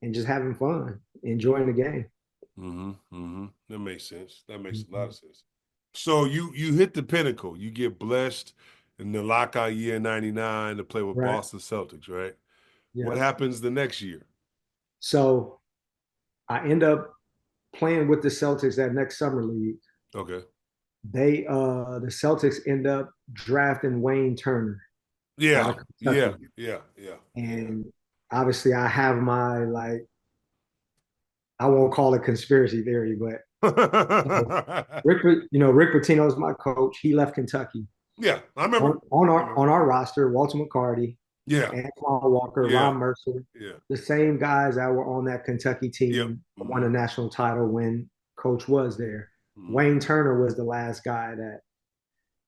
and just having fun, enjoying the game. That makes sense. That makes a lot Mhm. of sense. So you hit the pinnacle. You get blessed in the lockout year in '99 to play with Right. Boston Celtics, right? What Yeah. happens the next year? So I end up playing with the Celtics that next summer league. Okay. The Celtics end up drafting Wayne Turner out Yeah, of yeah, Kentucky. yeah, yeah, yeah. And obviously I have my like I won't call it conspiracy theory, but Rick Pitino is my coach. He left Kentucky. Yeah, I remember. On I our remember. on our roster, Walter McCarty, Yeah, Antoine Walker, yeah, Ron Mercer, yeah, the same guys that were on that Kentucky yep. team won a national title when Coach was there. Hmm. Wayne Turner was the last guy that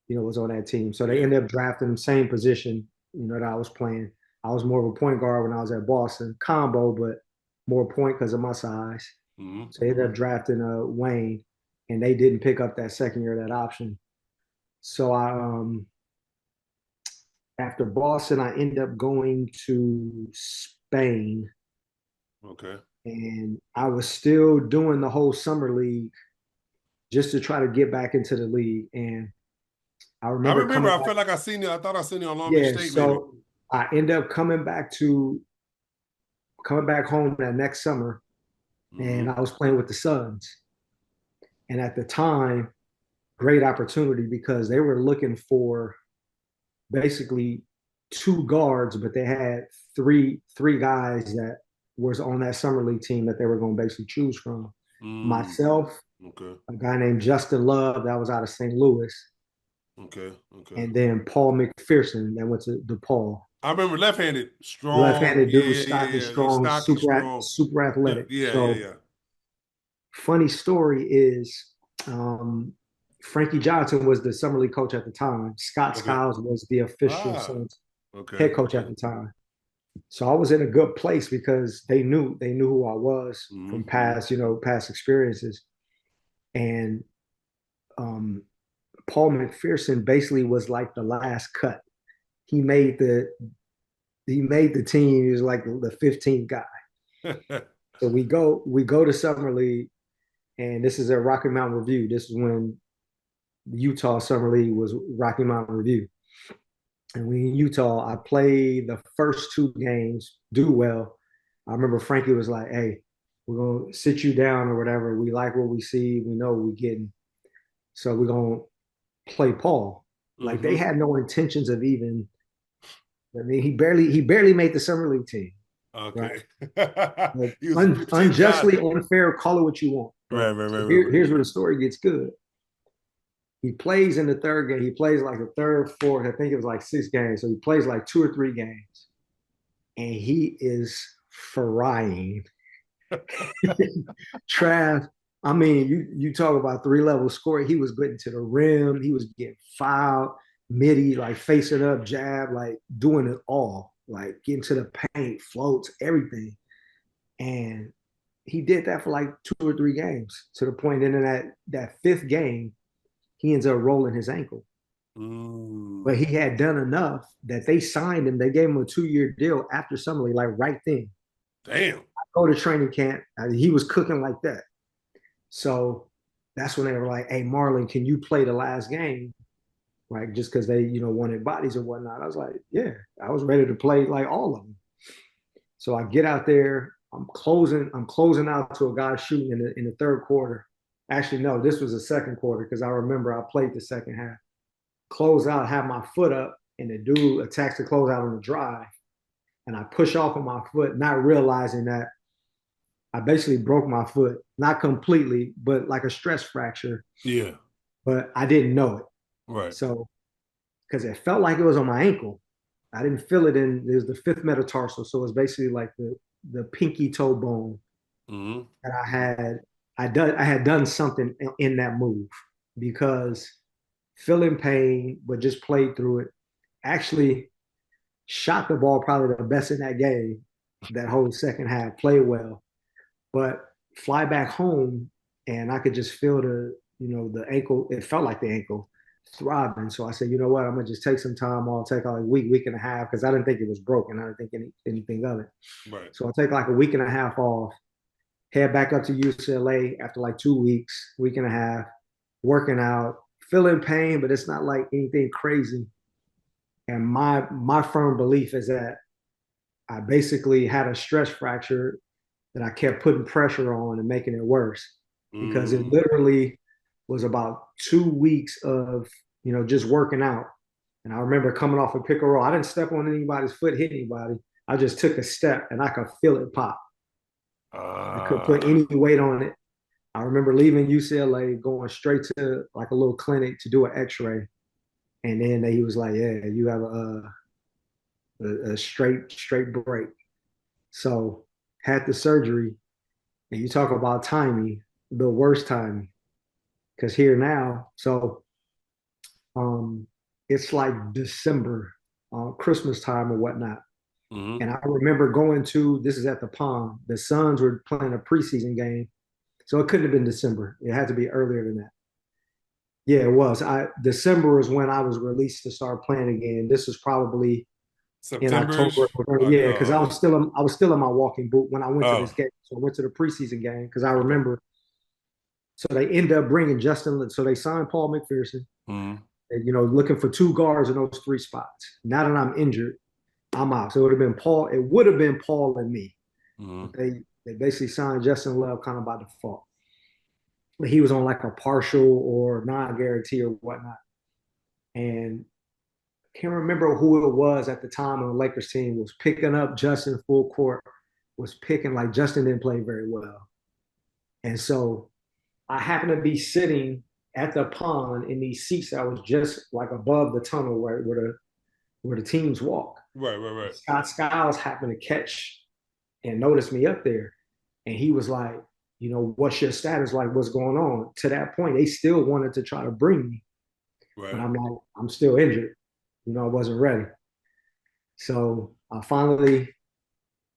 was on that team. So they Yeah. ended up drafting the same position, that I was playing. I was more of a point guard when I was at Boston, combo, but more point because of my size. Hmm. So they ended up drafting Wayne, and they didn't pick up that second year of that option. So after Boston, I ended up going to Spain, Okay. and I was still doing the whole summer league just to try to get back into the league. And I I remember remember. coming I back. felt like I seen you. I thought I seen you on Long Beach Yeah, State, maybe. so I end up coming back home that next summer, and Hmm. I was playing with the Suns. And at the time, great opportunity because they were looking for basically two guards, but they had three guys that was on that summer league team that they were going to basically choose from. Mm. Myself, Okay. a guy named Justin Love that was out of St. Louis, Okay. Okay. and then Paul McPherson that went to DePaul. I remember left-handed, strong. Left-handed Yeah, dude, yeah, yeah, stocky, yeah. He's strong, stocky, strong. super athletic. Yeah, yeah, So yeah. funny story is Frankie Johnson was the summer league coach at the time. Scott Okay. Skiles was the official Ah. Suns Okay. head coach at Okay. the time. So I was in a good place because they knew who I was from Mm-hmm. past experiences. And um, Paul McPherson basically was like the last cut. He made the team. He was like the 15th guy. So we go to summer league, and this is at Rocky Mountain Review. This is when the Utah Summer League was Rocky Mountain Review. And we in Utah, I played the first two games, do well. I remember Frankie was like, "Hey, we're gonna sit you down or whatever. We like what we see. We know what we're getting, so we're gonna play Paul." Like they Mm-hmm. had no intentions of even. I mean, he barely made the summer league team, right? Okay. Like He was a 15th guy. unjustly unfair. Call it what you want, Right, but right, right, right, right. here's where the story gets good. He plays in the third game. He plays like the third, fourth. I think it was like 6 games. So he plays like 2 or 3 games, and he is frying Trav. I mean, you talk about 3 level score. He was getting to the rim. He was getting fouled, midi, like facing up, jab, like doing it all, like getting to the paint, floats, everything. And he did that for like 2 or 3 games to the point. And in that fifth game, he ends up rolling his ankle. But he Mm. had done enough that they signed him. They gave him a 2 year deal after summer league, like right then. Damn. Go to training camp. He was cooking like that. So that's when they were like, "Hey, Marlon, can you play the last game?" Like just because they, wanted bodies and whatnot. I was like, "Yeah." I was ready to play like all of them. So I get out there. I'm closing out to a guy shooting in the third quarter. Actually, no, this was the second quarter because I remember I played the second half. Close out, have my foot up, and the dude attacks the closeout on the drive, and I push off of my foot, not realizing that I basically broke my foot, not completely, but like a stress fracture, Yeah. but I didn't know it. Right. So, because it felt like it was on my ankle, I didn't feel it it was the fifth metatarsal. So it's basically like the pinky toe bone Mm-hmm. that I had done something in that move because feeling pain, but just played through it. Actually, shot the ball probably the best in that game, that whole second half, played well. But fly back home and I could just feel the ankle. It felt like the ankle. thriving. So I said, you know what? I'm gonna just take some time off, take like a week, week and a half, because I didn't think it was broken. I didn't think anything of it. Right. So I'll take like a week and a half off, head back up to UCLA after like 2 weeks, week and a half, working out, feeling pain, but it's not like anything crazy. And my firm belief is that I basically had a stress fracture that I kept putting pressure on and making it worse because it Mm. literally was about 2 weeks of just working out. And I remember coming off a pick and roll. I didn't step on anybody's foot, hit anybody. I just took a step and I could feel it pop. I could put Ah. any weight on it. I remember leaving UCLA, going straight to like a little clinic to do an X-ray, and then he was like, "Yeah, you have a straight break." So had the surgery, and you talk about timing, the worst timing, because here now, so um, it's like December, Christmas time or whatnot. Hmm. And I remember going to this is at the Palm. The Suns were playing a preseason game, so it couldn't have been December. It had to be earlier than that. Yeah, it was. I December was when I was released to start playing again. This was probably in October. September-ish. Yeah, because Oh, okay. I was still in my walking boot when I went to this Oh, game. So I went to the preseason game because I okay. remember. So they end up bringing Justin. So they signed Paul McPherson. Hmm. And, looking for two guards in those three spots. Now that I'm injured, I'm out. So it would have been Paul. It would have been Paul and me, but Hmm. they basically signed Justin Love kind of by default. But he was on like a partial or non-guarantee or whatnot. And can't remember who it was at the time on the Lakers team was picking up Justin full court, was picking like Justin didn't play very well. And so I happened to be sitting at the pond in these seats that was just like above the tunnel where the teams walk. Right, right, right. Scott Skiles happened to catch and notice me up there. And he was like, what's your status? Like, what's going on? To that point, they still wanted to try to bring me. But Right. I'm like, I'm still injured. I wasn't ready. So I finally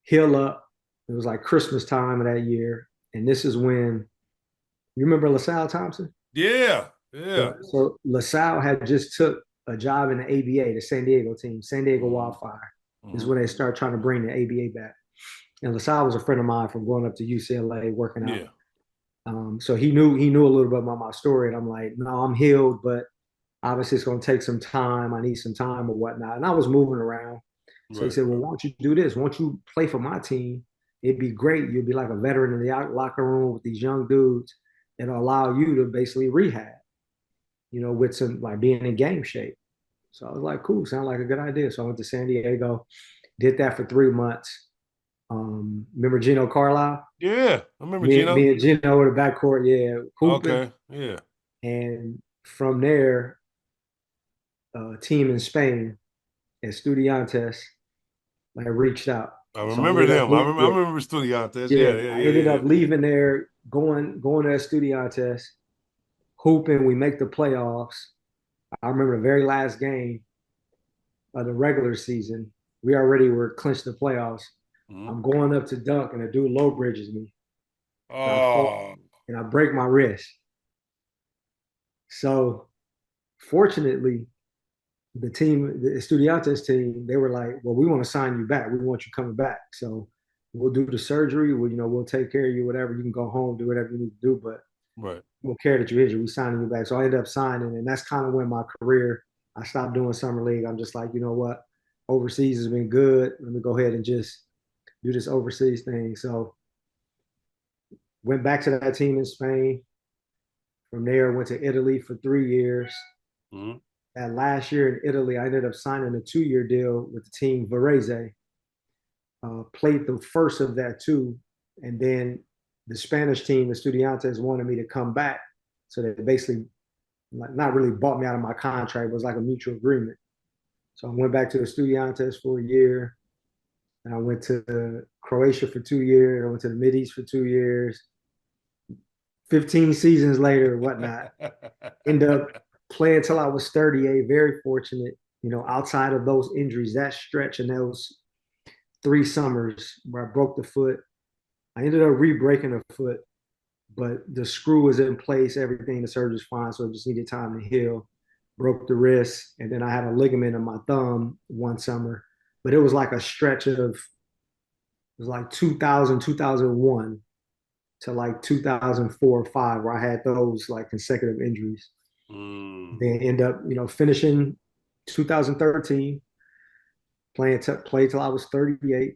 heal up. It was like Christmas time of that year. And this is when you remember LaSalle Thompson? Yeah, yeah. So LaSalle had just took a job in the ABA, the San Diego team, San Diego Hmm. Wildfire. This is Hmm. when they started trying to bring the ABA back. And LaSalle was a friend of mine from going up to UCLA working out. Yeah. So he knew a little bit about my story, and I'm like, no, I'm healed, but obviously it's going to take some time. I need some time or whatnot. And I was moving around. So he Right, said, well, right. why don't you do this? Why don't you play for my team? It'd be great. You'd be like a veteran in the locker room with these young dudes. It'll allow you to basically rehab, with some like being in game shape. So I was like, cool, sound like a good idea. So I went to San Diego, did that for 3 months. Remember Gino Carlisle? Yeah, I remember Me Gino. and Gino were the backcourt, yeah, hooping. Okay, yeah. And from there, a team in Spain, Estudiantes, like reached out. I So I remember ended up, them. I yeah, remember Studiantes. yeah, Yeah, yeah, I yeah, ended yeah. up leaving there, going to Estudiantes, hooping. We make the playoffs. I remember the very last game of the regular season. We already were clinched the playoffs. Hmm. I'm going up to dunk, and a dude low bridges me, and I fall Oh, and I break my wrist. So fortunately, the Estudiantes team, they were like, "Well, we want to sign you back. We want you coming back. So we'll do the surgery. We'll take care of you. Whatever. You can go home, do whatever you need to do. But right, we'll care that you're injured. We signing you back." So I ended up signing, and that's kind of when my career. I stopped doing summer league. I'm just like, you know what? Overseas has been good. Let me go ahead and just do this overseas thing. So went back to that team in Spain. From there, went to Italy for 3 years. hmm, That last year in Italy, I ended up signing a 2-year deal with the team Varese. Played the first of that too, and then the Spanish team, the Estudiantes, wanted me to come back. So they basically like, not really bought me out of my contract. It was like a mutual agreement. So I went back to the Estudiantes for a year, and I went to Croatia for 2 years. I went to the Mid East for 2 years. 15 seasons later, whatnot. End up playing until I was 38. Very fortunate, outside of those injuries, that stretch and those 3 summers where I broke the foot. I ended up re-breaking the foot, but the screw was in place, everything, the surgery's fine, so it just needed time to heal. broke the wrist, and then I had a ligament in my thumb one summer. But it was like a stretch of it was like 2000, 2001 to like 2004 or five where I had those like consecutive injuries. Mm. Then end up, finishing 2013, played till I was 38.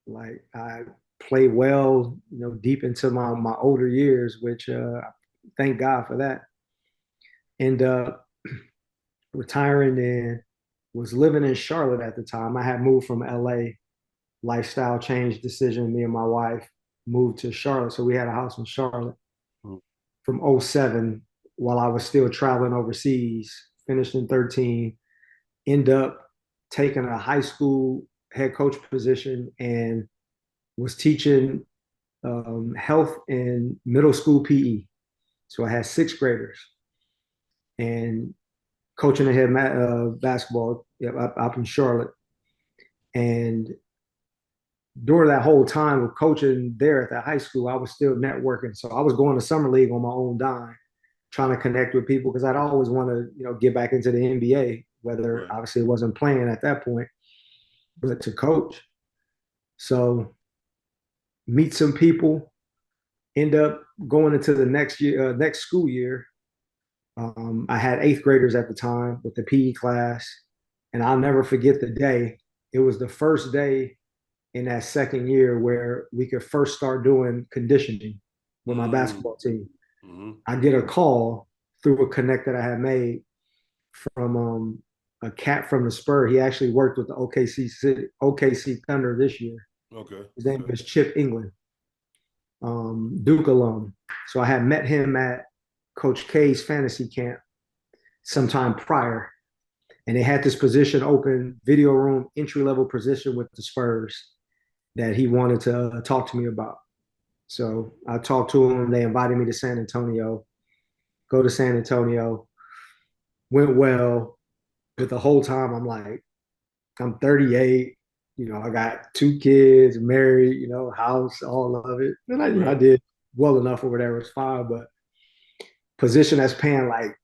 Like I played well, deep into my older years, which thank God for that. End up retiring and was living in Charlotte at the time. I had moved from LA, lifestyle change decision. Me and my wife moved to Charlotte. So we had a house in Charlotte Mm. from '07 while I was still traveling overseas, finished in 13, end up taking a high school head coach position and was teaching health in middle school PE. So I had sixth graders and coaching the head basketball up in Charlotte. And during that whole time of coaching there at that high school, I was still networking. So I was going to summer league on my own dime, trying to connect with people because I'd always want to, get back into the NBA, whether Right. obviously it wasn't playing at that point, but to coach. So meet some people, end up going into the next year, next school year. I had eighth graders at the time with the PE class, and I'll never forget the day. It was the first day in that second year where we could first start doing conditioning with my Mm. basketball team. Mm-hmm. I get a call through a connect that I had made from a cat from the Spur. He actually worked with the OKC Thunder this year. Okay. His name Okay. is Chip England, Duke alum. So I had met him at Coach K's fantasy camp sometime prior, and they had this position open, video room entry level position with the Spurs that he wanted to talk to me about. So I talked to him. They invited me to San Antonio. Go to San Antonio. Went well, but the whole time I'm like, I'm 38. I got two kids, married. House, all of it. And I Right. did well enough or whatever. It's fine, but position that's paying like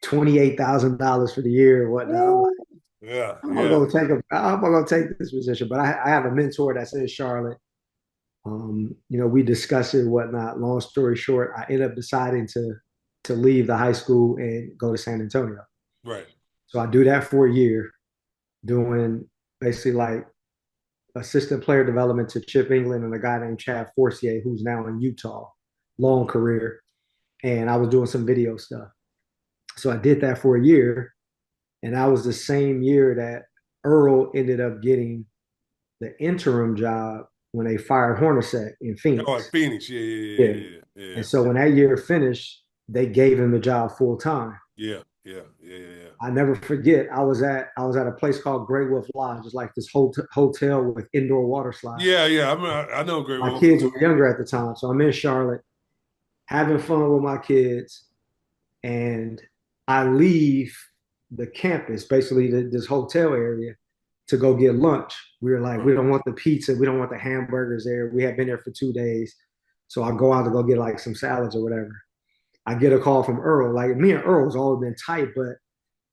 $28,000 for the year or whatnot. I'm like, Woo. Yeah. I'm Yeah. gonna take I'm gonna take this position. But I have a mentor that's in Charlotte. We discuss it and whatnot. Long story short, I end up deciding to leave the high school and go to San Antonio. Right. So I do that for a year, doing basically like assistant player development to Chip England and a guy named Chad Forcier, who's now in Utah. Long career. And I was doing some video stuff. So I did that for a year. And that was the same year that Earl ended up getting the interim job when they fired Hornacek in Oh, at Phoenix. Phoenix. Yeah. Yeah. Yeah. Yeah. Yeah. And Yeah. so when that year finished, they gave him the job full time. Yeah. Yeah. Yeah. Yeah. Yeah. I never forget. I was at a place called Grey Wolf Lodge, just like this hotel with indoor water slides. Yeah. Yeah. I know Great My Wolf. kids were younger at the time, so I'm in Charlotte having fun with my kids, and I leave the campus, basically this hotel area, to go get lunch. We were like, Right. we don't want the pizza, we don't want the hamburgers there. We had been there for 2 days, so I go out to go get like some salads or whatever. I get a call from Earl. Like me and Earl has always been tight, but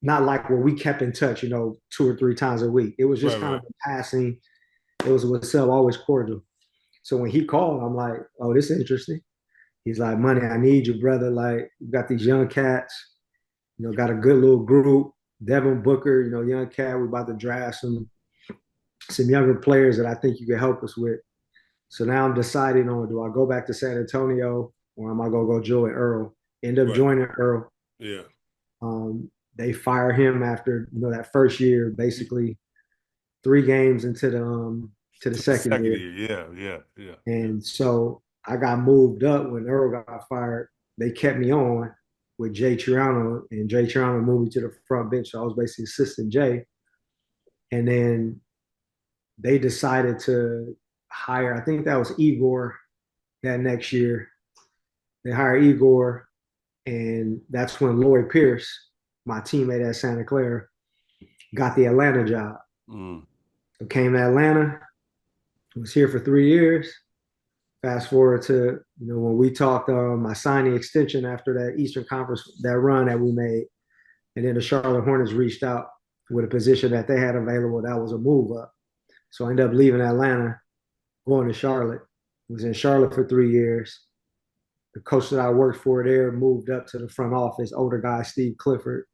not like where we kept in touch, 2 or 3 times a week. It was Right. just kind of Right. passing. It was what's up, always cordial. So when he called, I'm like, oh, this is interesting. He's like, money, I need you, brother. Like, you got these young cats, got a good little group. Devin Booker, young cat. We're about to draft some younger players that I think you can help us with. So now I'm deciding on do I go back to San Antonio or am I gonna go join Earl? End up Right. joining Earl. Yeah. They fire him after that first year, basically 3 games into the To the second second year. year. Yeah. Yeah. Yeah. Yeah. And so I got moved up when Earl got fired. They kept me on with Jay Triano, and Jay Triano moved me to the front bench. So I was basically assistant Jay. And then they decided to hire, I think that was Igor that next year. They hired Igor, and that's when Lloyd Pierce, my teammate at Santa Clara, got the Atlanta job. Mm. So came to Atlanta, was here for 3 years. Fast forward to when we talked my signing extension after that Eastern Conference that run that we made. And then the Charlotte Hornets reached out with a position that they had available that was a move up. So I ended up leaving Atlanta, going to Charlotte. Was in Charlotte for 3 years. The coach that I worked for there moved up to the front office, older guy, Steve Clifford,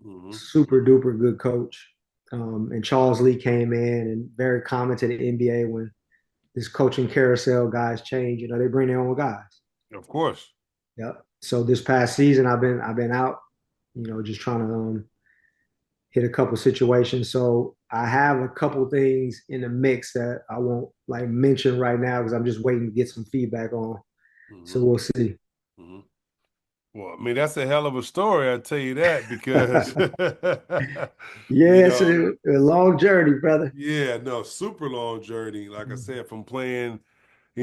Hmm. super duper good coach. And Charles Lee came in and very common to the NBA when this coaching carousel guys change, they bring their own guys. Of course. Yep. So this past season I've been out, just trying to hit a couple situations. So I have a couple things in the mix that I won't like mention right now because I'm just waiting to get some feedback on. So Hmm. we'll see. Hmm. Well, I mean, that's a hell of a story, I tell you that, because you Yeah, it's know, a long journey, brother. yeah, no, super long journey. Like I said, from playing,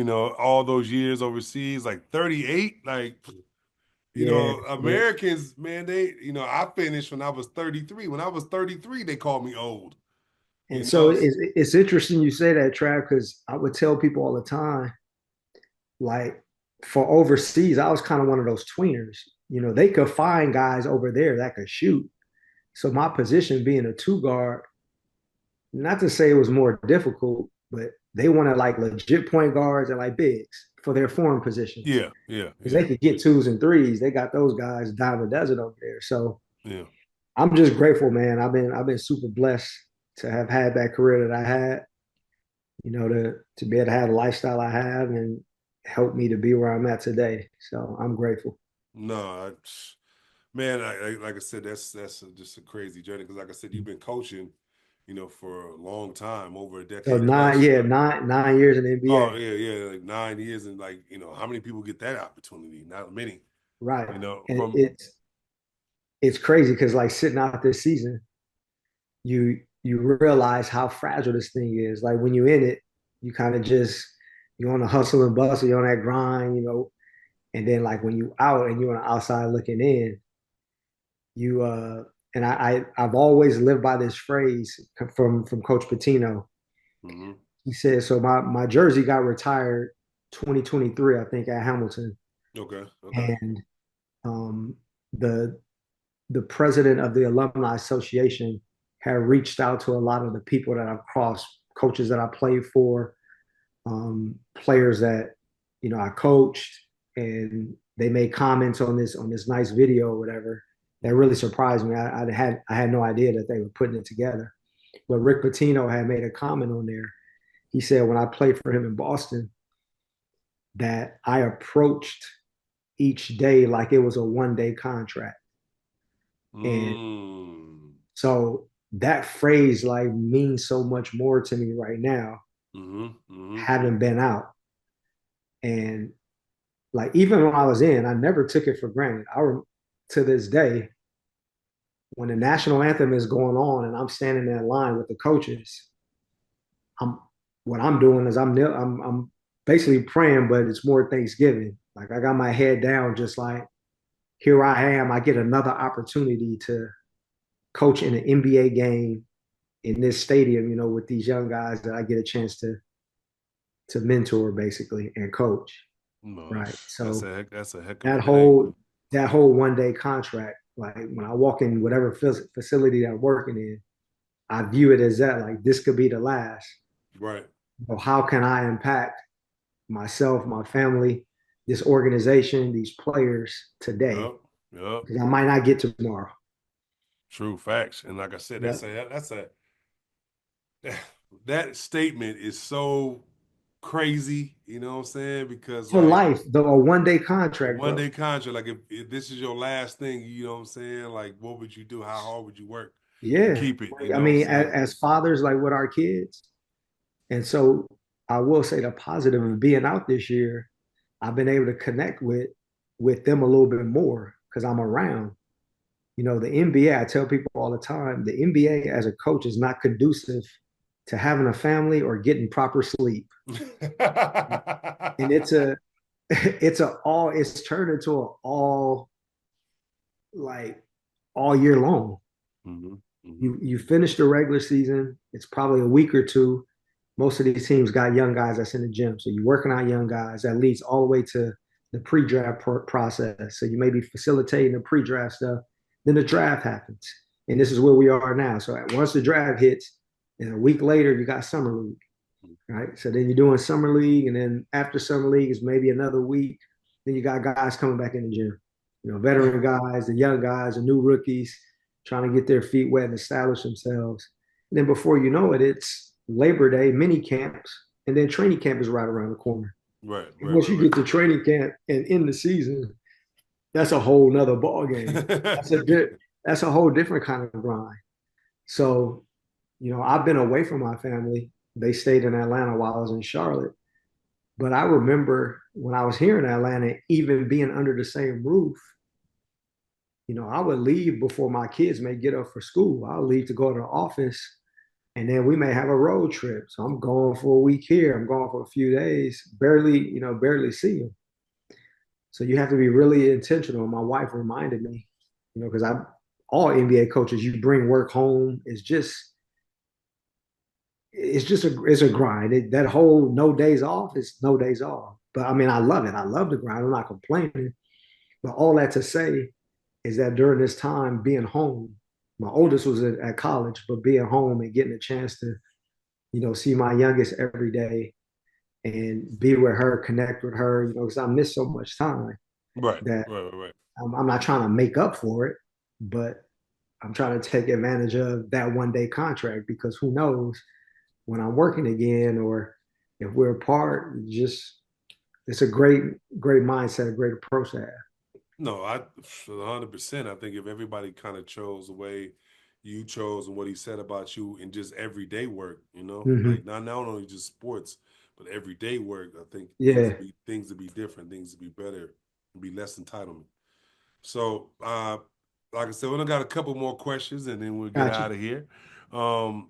all those years overseas, like 38, like, Yeah, yeah. Americans, man, I finished when I was 33. When I was 33, they called me old, And you so know? it's interesting you say that, Trav, because I would tell people all the time, like for overseas, I was kind of one of those tweeners. They could find guys over there that could shoot. So my position being a two guard, not to say it was more difficult, but they wanted like legit point guards and like bigs for their foreign positions Yeah, yeah, because yeah, they could get twos and threes. They got those guys down the desert over there. So yeah. I'm just grateful, man. I've been super blessed to have had that career that I had. To be able to have the lifestyle I have and help me to be where I'm at today. So I'm grateful. No, man, like I said, just a crazy journey. Because like I said, you've been coaching, for a long time, over a So decade nine, plus. yeah, nine years in the NBA. Oh yeah, yeah, like 9 years, and like how many people get that opportunity? Not many. Right. And From it's crazy because like sitting out this season, you realize how fragile this thing is. Like when you're in it, you kind of just you're on a hustle and bustle, you're on that grind. And then like when you out and you're on the outside looking in, you and I've always lived by this phrase from Coach Patino. hmm. He said, so my jersey got retired 2023, I think, at Hamilton. Okay, okay. And um the the president of the alumni association had reached out to a lot of the people that I've crossed, coaches that I played for, players that I coached, and they made comments on this nice video or whatever that really surprised me. I had no idea that they were putting it together. But Rick Pitino had made a comment on there. He said when I played for him in Boston that I approached each day like it was a 1 day contract. And Mm. so that phrase like means so much more to me right now, Hmm. Hmm. having been out. And like even when I was in, I never took it for granted. To this day, when the national anthem is going on and I'm standing in line with the coaches, I'm what I'm doing is I'm basically praying, but it's more Thanksgiving. Like I got my head down, just like here I am. I get another opportunity to coach in an NBA game in this stadium, with these young guys that I get a chance to mentor basically and coach. No, Right. that's So that's a heck of that a thing. whole that whole 1 day contract, like when I walk in whatever facility that I'm working in, I view it as that like this could be the last. Right. So how can I impact myself, my family, this organization, these players today? Yep. Yep. Because I might not get tomorrow. True facts. And like I said, Yep. that statement is so crazy, you know what I'm saying? Because For like life, though, a 1 day a contract, one bro. day contract, like if this is your last thing, you know what I'm saying? Like what would you do? How hard would you work to Yeah. keep it? You I know what I'm mean, saying? as fathers, like with our kids. And so I will say the positive of being out this year, I've been able to connect with them a little bit more because I'm around. The NBA, I tell people all the time, the NBA as a coach is not conducive to having a family or getting proper sleep. And it's turned into an all like all year long. Hmm. Hmm. You finish the regular season, it's probably a week or two. Most of these teams got young guys that's in the gym. So you're working on young guys that leads all the way to the pre-draft process. So you may be facilitating the pre-draft stuff. Then the draft happens. And this is where we are now. So once the draft hits, and a week later, you got summer league, right? So then you're doing summer league, and then after summer league is maybe another week. Then you got guys coming back in the gym, veteran guys, the young guys, the new rookies, trying to get their feet wet and establish themselves. And then before you know it, it's Labor Day, mini camps, and then training camp is right around the corner. Right, And right, once right, you right. get to training camp and in the season, that's a whole nother ball game. That's a that's a whole different kind of grind. So, I've been away from my family. They stayed in Atlanta while I was in Charlotte. But I remember when I was here in Atlanta, even being under the same roof, I would leave before my kids may get up for school. I'll leave to go to the office, and then we may have a road trip. So I'm going for a week here. I'm going for a few days, barely see them. So you have to be really intentional. My wife reminded me, because all NBA coaches, you bring work home. It's a grind. That whole no days off is no days off. But I mean, I love it. I love the grind. I'm not complaining. But all that to say is that during this time, being home, my oldest was at college, but being home and getting a chance to, see my youngest every day and be with her, connect with her, because I miss so much time Right, that right, right, right. I'm not trying to make up for it, but I'm trying to take advantage of that 1 day contract because who knows when I'm working again or if we're apart, it's a great mindset, a great approach to have. No, I 100%. I think if everybody kind of chose the way you chose and what he said about you in just everyday work, Mm-hmm. like not only just sports, but everyday work, I think Yeah, things to be different, things to be better, and be less entitlement. So, like I said, we only got a couple more questions, and then we'll get gotcha. out of here. Um,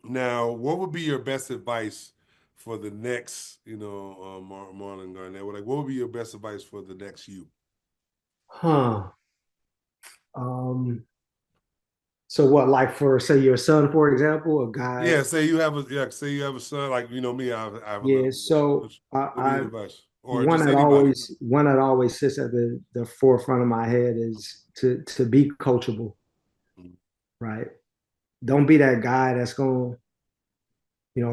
Now, what would be your best advice for the next, Marlon Garnett? Like, what would be your best advice for the next you? Huh. Um, so what, like for say your son, for example, a guy. Yeah, say you have a son, like me, I have a Yeah. little one. So What be your advice, or one just that anybody? always sits at the forefront of my head is to be coachable, Mm. right? Don't be that guy that's going,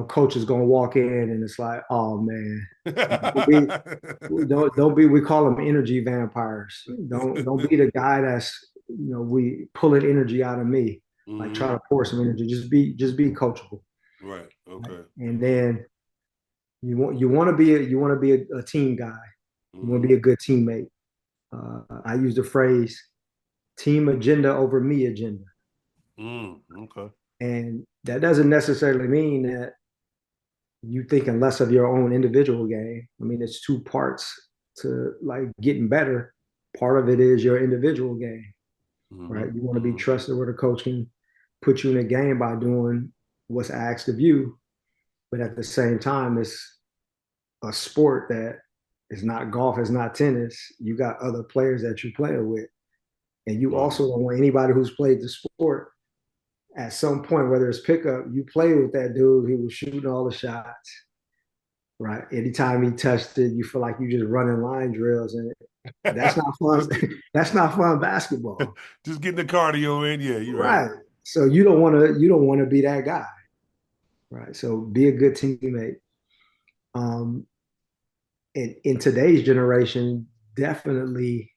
coach is going to walk in and it's like, oh man, don't be, don't be. We call them energy vampires. Don't be the guy that's we pulling energy out of me, like try Hmm. to pour some energy. Just be coachable, Right. right? Okay. And then you want to be a team guy. You want to Hmm. be a good teammate. I use the phrase team agenda over me agenda. Okay. And that doesn't necessarily mean that you thinking less of your own individual game. I mean, it's two parts to like getting better. Part of it is your individual game, right? Hmm. You want to be Hmm. trusted where the coach can put you in a game by doing what's asked of you. But at the same time, it's a sport that is not golf, it's not tennis. You got other players that you play with. And you Right. also don't want anybody who's played the sport at some point, whether it's pickup, you play with that dude, he was shooting all the shots, right? Anytime he touched it, you feel like you just running line drills, and that's not fun. That's not fun basketball, Just getting the cardio in. Yeah, you're right. right? So you don't want to be that guy, right? So be a good teammate. Um, in today's generation, definitely,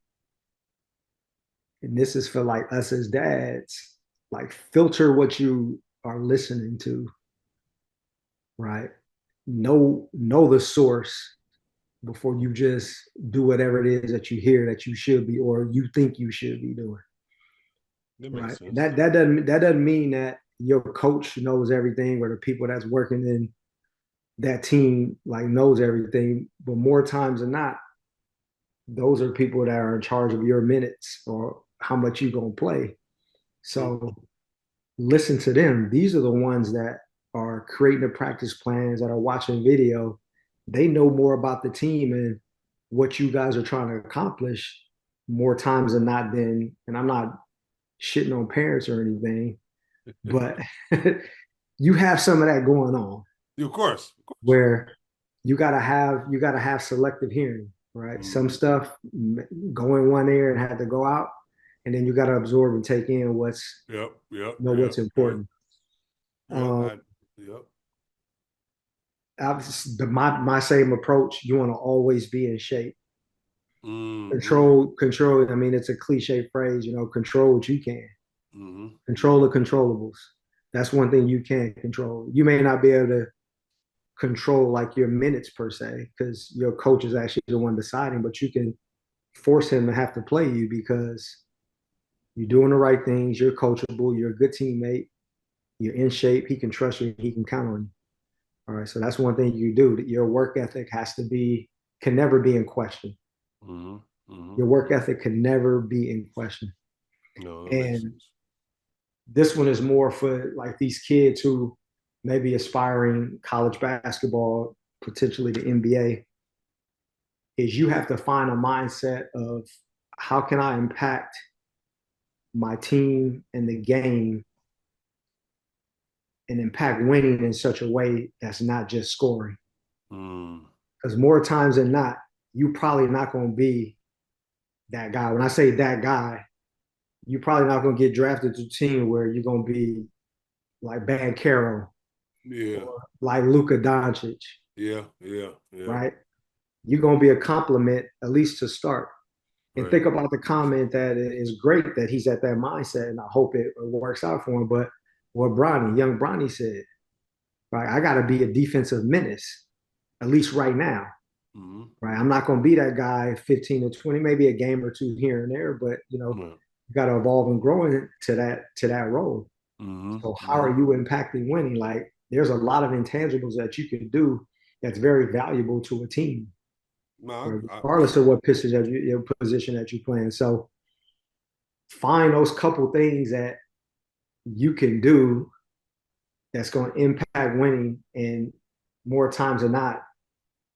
and this is for like us as dads, like filter what you are listening to, right? Know the source before you just do whatever it is that you hear that you should be or you think you should be doing. That makes Right. sense. That doesn't mean that your coach knows everything or the people that's working in that team like knows everything. But more times than not, those are people that are in charge of your minutes or how much you're gonna play. True. So listen to them. These are the ones that are creating the practice plans, that are watching video. They know more about the team and what you guys are trying to accomplish more times than not. And I'm not shitting on parents or anything, but you have some of that going on Of course. Of course. where you gotta have selective hearing, right? Some Hmm. stuff go in one ear and had to go out, and then you got to absorb and take in Yep. Yep. what's Yep. Yep. important. Yep. Um, Yep. my same approach. You want to always be in shape. Mm-hmm. Control. I mean, it's a cliche phrase. Control what you can. Mm-hmm. Control the controllables. That's one thing you can control. You may not be able to control like your minutes per se, because your coach is actually the one deciding, but you can force him to have to play you because you're doing the right things, you're coachable, you're a good teammate, you're in shape, he can trust you, he can count on you. All right. So that's one thing you do. That your work ethic can never be in question. Mm-hmm. Mm-hmm. Your work ethic can never be in question. No, that makes And sense. this one is more for like these kids who may be aspiring college basketball, potentially the NBA, is you have to find a mindset of how can I impact my team and the game and impact winning in such a way that's not just scoring. Mm. Because more times than not, you probably not going to be that guy. When I say that guy, you're probably not going to get drafted to a team where you're going to be like Bankero Yeah. or like Luka Doncic, Yeah. Yeah. Yeah. right? You're going to be a compliment, at least to start. And Right. think about the comment that it is great that he's at that mindset, and I hope it works out for him. But what young Bronny said, right? I got to be a defensive menace, at least right now, Mm-hmm. right? I'm not going to be that guy 15 to 20, maybe a game or two here and there, but Right. you got to evolve and grow into that role. Mm-hmm. So how Mm-hmm. are you impacting winning? Like there's a lot of intangibles that you can do that's very valuable to a team, No, regardless of what your position that you play in. So find those couple things that you can do that's going to impact winning. And more times than not,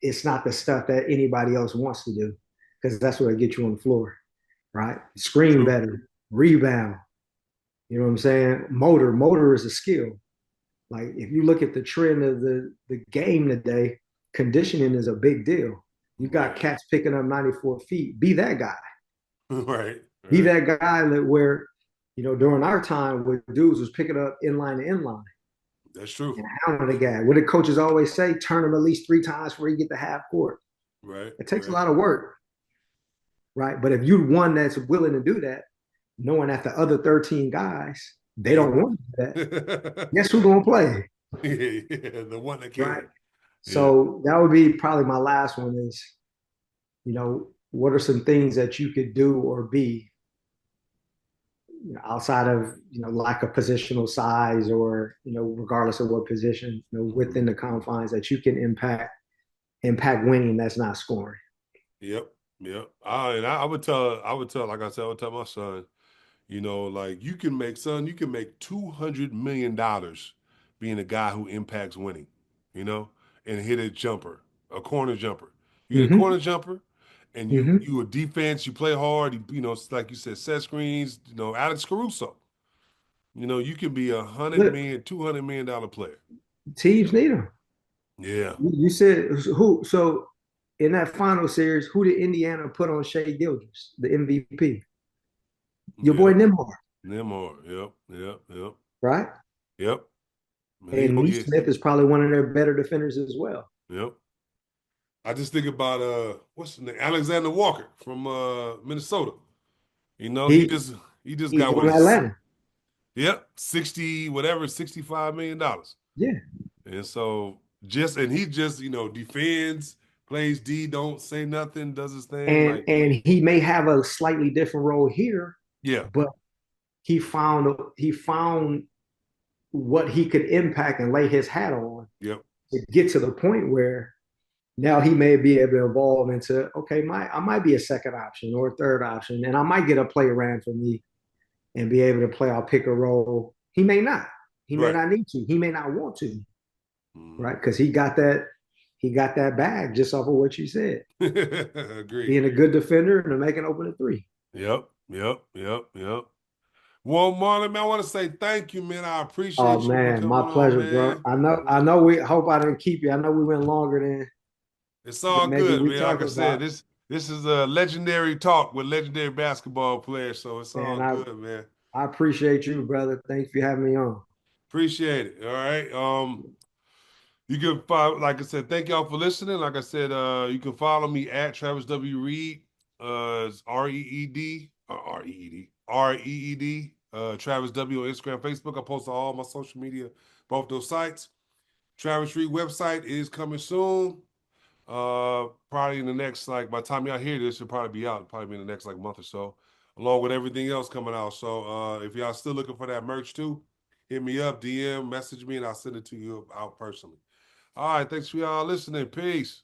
it's not the stuff that anybody else wants to do because that's what gets you on the floor, right? Screen true. better, rebound. You know what I'm saying? Motor is a skill. Like if you look at the trend of the game today, conditioning is a big deal. You got Right. cats picking up 94 feet. Be that guy. Right. Be Right. that guy that where, during our time where dudes was picking up inline to inline That's true. and hounding That's the true. guy. What did coaches always say? Turn him at least 3 times before you get to half court. Right. It takes a Right. lot of work, right? But if you're one that's willing to do that, knowing that the other 13 guys, they Ain't. don't want to do that, guess who's going to play, Yeah, yeah, the one that right? can. Yeah. So that would be probably my last one is, what are some things that you could do or be outside of, lack of positional size or, regardless of what position, Mm-hmm. within the confines that you can impact winning that's not scoring. Yep. Yep. And I would tell, like I said, I would tell my son, like you can make $200 million being a guy who impacts winning, you know, and hit a jumper, a corner jumper. You hit a Mm-hmm. corner jumper, and you Mm-hmm. you a defense, you play hard, it's like you said, set screens, Alex Caruso. You can be 100 Look, million, $200 million player. teams need them. Yeah. You said who? So in that final series, who did Indiana put on Shea Gilders, the MVP? Your boy Yep. Nimhar, Nemore. Yep. Yep. Yep. right? Yep. And he And gonna get. Neesmith is probably one of their better defenders as well. Yep. I just think about what's his name? Alexander Walker from Minnesota. He He just he's got on what is Atlanta. yep, 60 whatever, $65 million. Yeah, And so and he just, defends, plays D, don't say nothing, does his thing. Like, and he may have a slightly different role here, yeah, but he found what he could impact and lay his hat on yep, to get to the point where now he may be able to evolve into okay, I might be a second option or a third option, and I might get a play around for me and be able to play our pick a roll. He may not. He may right. not need to. He may not want to, right? Mhm. Because he got that bag just off of what you said. Agreed. Being a good defender and making open a three. Yep, yep, yep, yep. Well, Marlon, man, I want to say thank you, man. I Oh appreciate you for man, my coming on, pleasure, bro. man. I know we hope I didn't keep you. I know we went longer It's all than maybe good, we man. Like talked I said, about. this This is a legendary talk with legendary basketball players, so it's all And good, man. I appreciate you, brother. Thanks for having me on. Appreciate it. All right. You can follow, like I said, thank y'all for listening. Like I said, you can follow me at Travis W. Reed, it's REED, REED, Travis W on Instagram, Facebook. I post on all my social media, both those sites. Travis Reed website is coming soon. Probably in the next, like, by the time y'all hear this, it'll probably be out. Probably be in the next like month or so, along with everything else coming out. So if y'all still looking for that merch too, hit me up, DM, message me, and I'll send it to you out personally. All right, thanks for y'all listening. Peace.